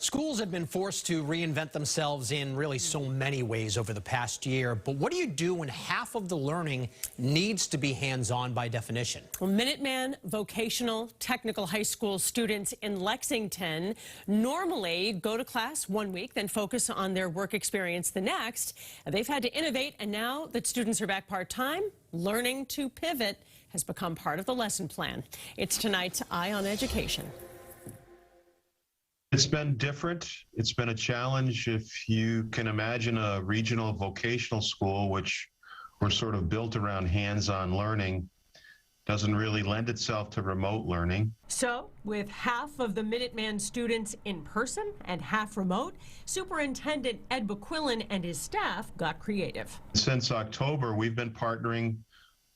Schools have been forced to reinvent themselves in really so many ways over the past year. But what do you do when half of the learning needs to be hands-on by definition? Well, Minuteman vocational technical high school students in Lexington normally go to class one week, then focus on their work experience the next. They've had to innovate, and now that students are back part-time, learning to pivot has become part of the lesson plan. It's tonight's Eye on Education. It's been different. It's been a challenge. If you can imagine a regional vocational school, which we're sort of built around hands-on learning, doesn't really lend itself to remote learning. So, with half of the Minuteman students in person and half remote, Superintendent Ed McQuillan and his staff got creative. Since October, we've been partnering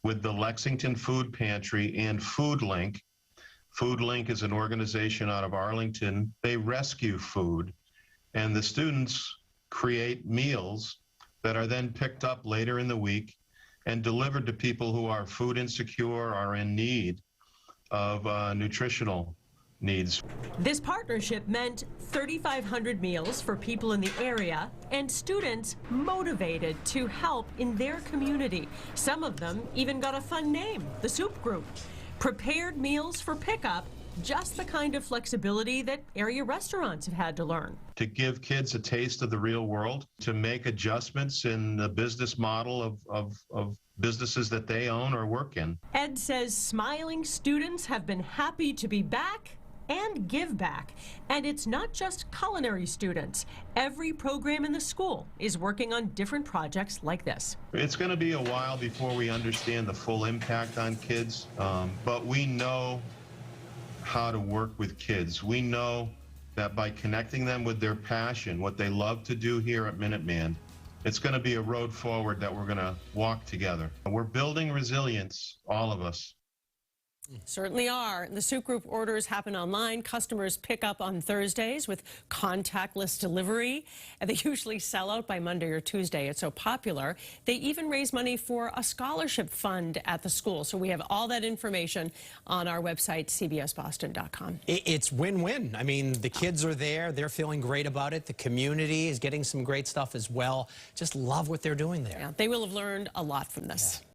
with the Lexington Food Pantry and FoodLink. FoodLink is an organization out of Arlington. They rescue food, and the students create meals that are then picked up later in the week and delivered to people who are food insecure or are in need of nutritional needs. This partnership meant 3,500 meals for people in the area and students motivated to help in their community. Some of them even got a fun name, the Soup Group. Prepared meals for pickup, just the kind of flexibility that area restaurants have had to learn. To give kids a taste of the real world, to make adjustments in the business model of businesses that they own or work in. Ed says smiling students have been happy to be back and give back. And it's not just culinary students. Every program in the school is working on different projects like this. It's going to be a while before we understand the full impact on kids, but we know how to work with kids. We know that by connecting them with their passion, what they love to do here at Minuteman, it's going to be a road forward that we're going to walk together. We're building resilience, all of us. Certainly are. The Soup Group orders happen online. Customers pick up on Thursdays with contactless delivery. And they usually sell out by Monday or Tuesday. It's so popular. They even raise money for a scholarship fund at the school. So we have all that information on our website, cbsboston.com. It's win-win. I mean, the kids are there. They're feeling great about it. The community is getting some great stuff as well. Just love what they're doing there. Yeah, they will have learned a lot from this. Yeah.